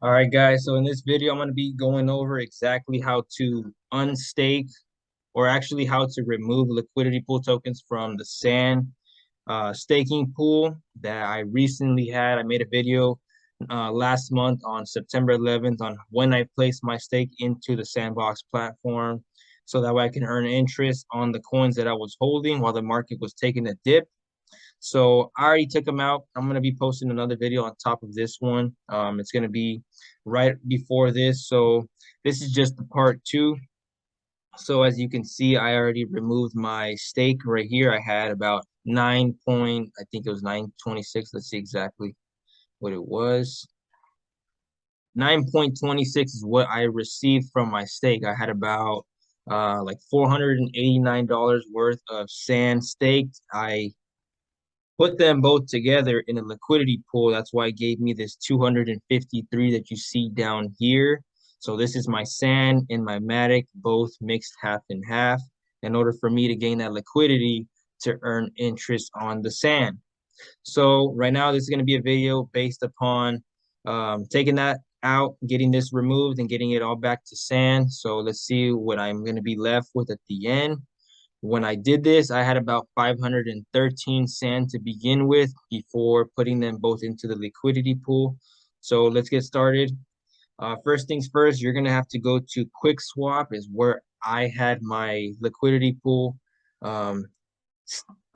All right, guys. So in this video, I'm going to be going over exactly how to unstake or actually how to remove liquidity pool tokens from the Sand staking pool that I recently had. I made a video last month on September 11th on when I placed my stake into the Sandbox platform so that way I can earn interest on the coins that I was holding while the market was taking a dip. So I already took them out. I'm going to be posting another video on top of this one. It's going to be right before this. So this is just the part two. So as you can see, I already removed my stake right here. I had about I think it was 926. Let's see exactly what it was. 9.26 is what I received from my stake. I had about like $489 worth of sand staked. I put them both together in a liquidity pool. That's why it gave me this 253 that you see down here. So this is my sand and my Matic, both mixed half and half, in order for me to gain that liquidity to earn interest on the sand. So right now, this is going to be a video based upon taking that out, getting this removed, and getting it all back to sand. So let's see what I'm going to be left with at the end. When I did this, I had about 513 sand to begin with before putting them both into the liquidity pool. So let's get started. First things first, you're going to have to go to Quickswap is where I had my liquidity pool added.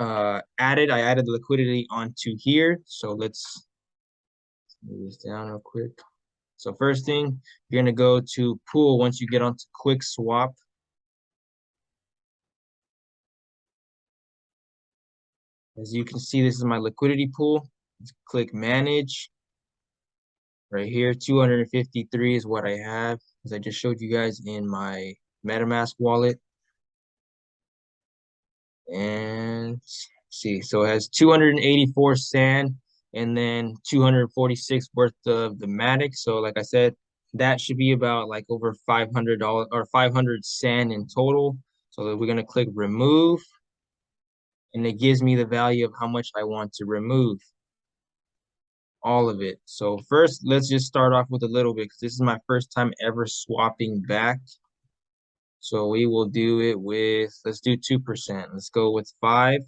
I added the liquidity onto here. So let's move this down real quick. So first thing, you're going to go to pool once you get onto Quickswap. As you can see, this is my liquidity pool. Click manage. Right here, 253 is what I have, as I just showed you guys in my Metamask wallet. And see, so it has 284 sand and then 246 worth of the Matic. So like I said, that should be about like over $500 or 500 sand in total. So we're going to click remove, and it gives me the value of how much I want to remove. All of it. So first, let's just start off with a little bit because this is my first time ever swapping back. So we will do it with, let's do 2%. Let's go with 5,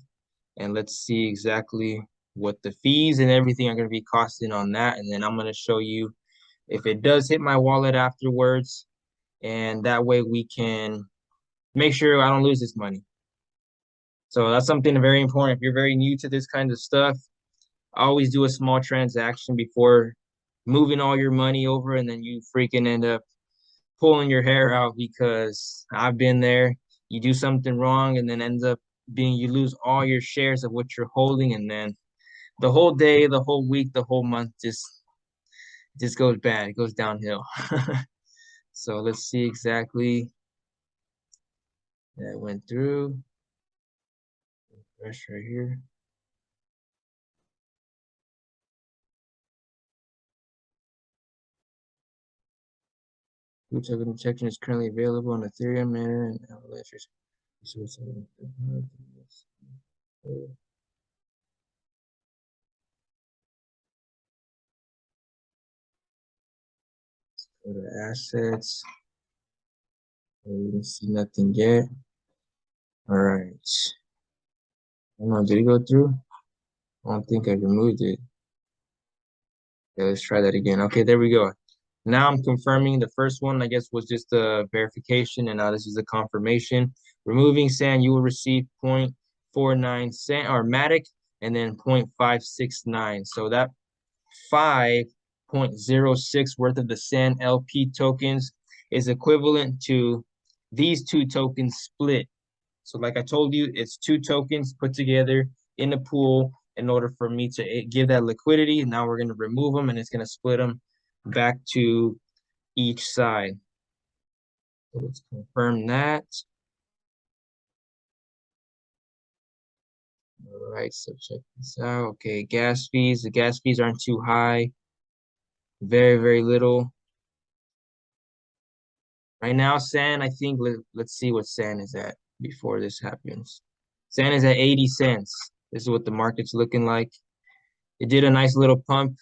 and let's see exactly what the fees and everything are going to be costing on that. And then I'm going to show you if it does hit my wallet afterwards, and that way we can make sure I don't lose this money. So that's something very important. If you're very new to this kind of stuff, always do a small transaction before moving all your money over, and then you freaking end up pulling your hair out because I've been there. You do something wrong and then ends up being you lose all your shares of what you're holding, and then the whole day, the whole week, the whole month just goes bad. It goes downhill. So let's see exactly that went through. Refresh right here. Blue token detection is currently available on Ethereum, Mana, and Avalanche. Go to assets. We didn't see nothing yet. All right. Hold on, did it go through? I don't think I removed it. Okay, let's try that again. Okay, there we go. Now I'm confirming the first one, I guess, was just a verification, and now this is a confirmation. Removing sand, you will receive 0.49 sand or Matic, and then 0.569. So that 5.06 worth of the Sand LP tokens is equivalent to these two tokens split. So like I told you, it's two tokens put together in a pool in order for me to give that liquidity. Now we're going to remove them, and it's going to split them back to each side. So let's confirm that. All right, so check this out. Okay, gas fees. The gas fees aren't too high. Very, very little. Right now, sand, I think, let's see what sand is at before this happens. Sand is at 80 cents. This is what the market's looking like. It did a nice little pump.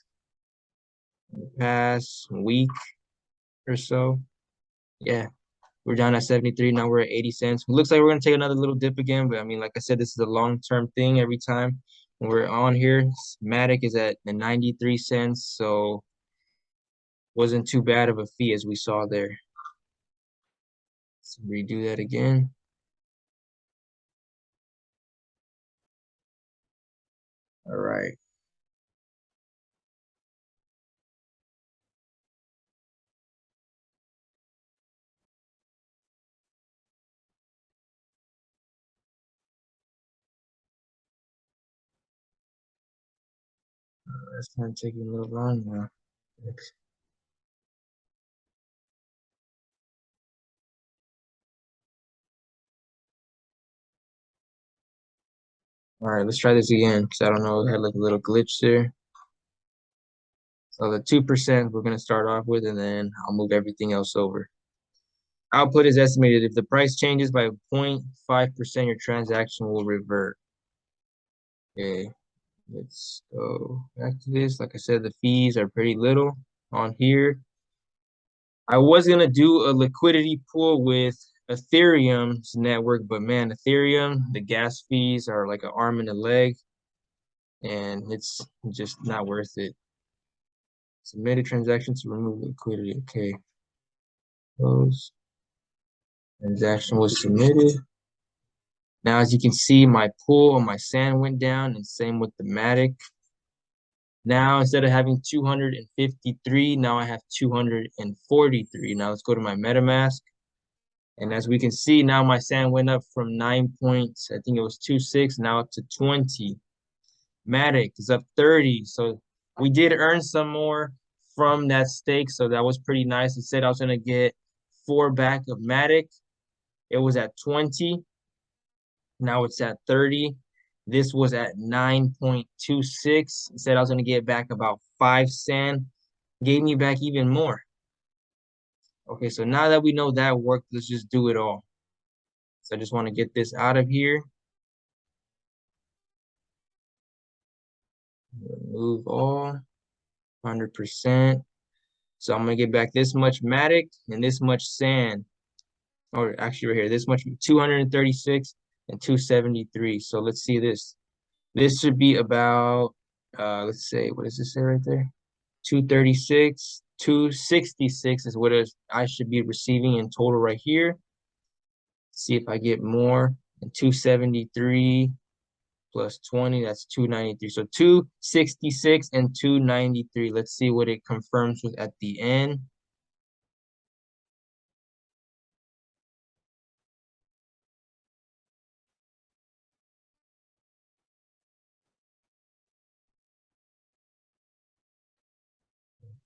past week or so. Yeah, we're down at 73. Now we're at 80 cents. It looks like we're gonna take another little dip again, but I mean, like I said, this is a long-term thing every time when we're on here. Matic is at the 93 cents, so wasn't too bad of a fee as we saw there. Let's redo that again. All right. That's kind of taking a little long now. All right, let's try this again because I don't know, it had like a little glitch there. So the 2% we're gonna start off with, and then I'll move everything else over. Output is estimated. If the price changes by 0.5%, your transaction will revert. Okay, let's go back to this. Like I said, the fees are pretty little on here. I was gonna do a liquidity pool with Ethereum's network, but man, Ethereum, the gas fees are like an arm and a leg, and it's just not worth it. Submit a transaction to remove liquidity. Okay. Close. Transaction was submitted. Now, as you can see, my pool on my sand went down, and same with the Matic. Now, instead of having 253, now I have 243. Now let's go to my MetaMask. And as we can see, now my sand went up from 9 points, I think it was 26, now up to 20. Matic is up 30. So we did earn some more from that stake. So that was pretty nice. It said I was going to get 4 back of Matic. It was at 20. Now it's at 30. This was at 9.26. It said I was going to get back about 5 sand. Gave me back even more. Okay, so now that we know that worked, let's just do it all. So I just want to get this out of here. Remove all, 100%. So I'm gonna get back this much Matic and this much sand. Or actually right here, this much 236 and 273. So let's see this. This should be about let's say, what does this say right there? 236, 266 is what I should be receiving in total right here. See if I get more. And 273 plus 20, that's 293. So 266 and 293. Let's see what it confirms with at the end.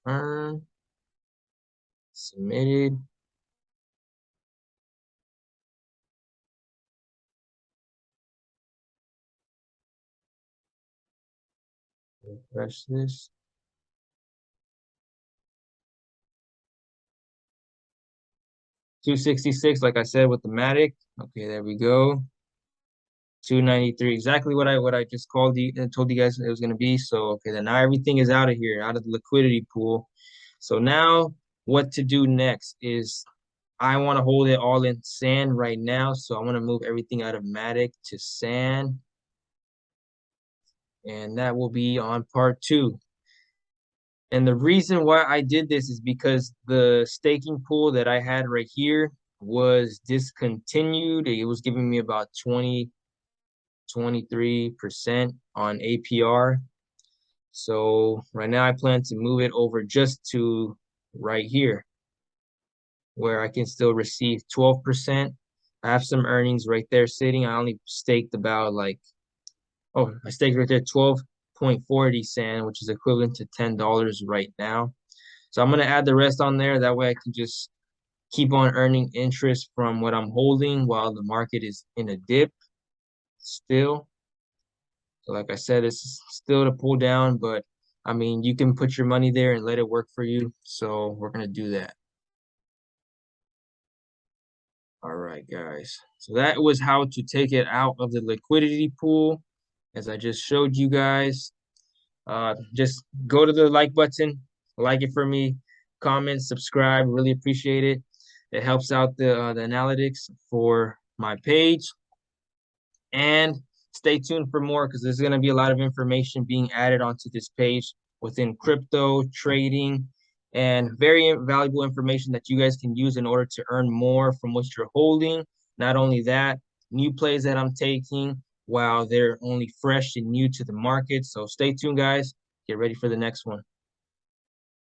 Confirm. Submitted. Refresh this. 266, like I said, with the Matic. Okay, there we go. 293, exactly what I just called you and told you guys it was gonna be. So okay, then now everything is out of here, out of the liquidity pool. So now what to do next is I want to hold it all in sand right now. So I want to move everything out of Matic to sand. And that will be on part 2. And the reason why I did this is because the staking pool that I had right here was discontinued. It was giving me about 23% on APR. So right now I plan to move it over just to right here where I can still receive 12%. I have some earnings right there sitting. I only staked about like, oh, I staked right there 12.40 sand, which is equivalent to $10 right now. So I'm gonna add the rest on there. That way I can just keep on earning interest from what I'm holding while the market is in a dip still. So like I said, it's still to pull down, but I mean, you can put your money there and let it work for you. So we're gonna do that. All right, guys. So that was how to take it out of the liquidity pool, as I just showed you guys. Just go to the like button, like it for me, comment, subscribe. Really appreciate it. It helps out the analytics for my page. And stay tuned for more because there's going to be a lot of information being added onto this page within crypto trading and very valuable information that you guys can use in order to earn more from what you're holding. Not only that, new plays that I'm taking while they're only fresh and new to the market. So stay tuned, guys. Get ready for the next one.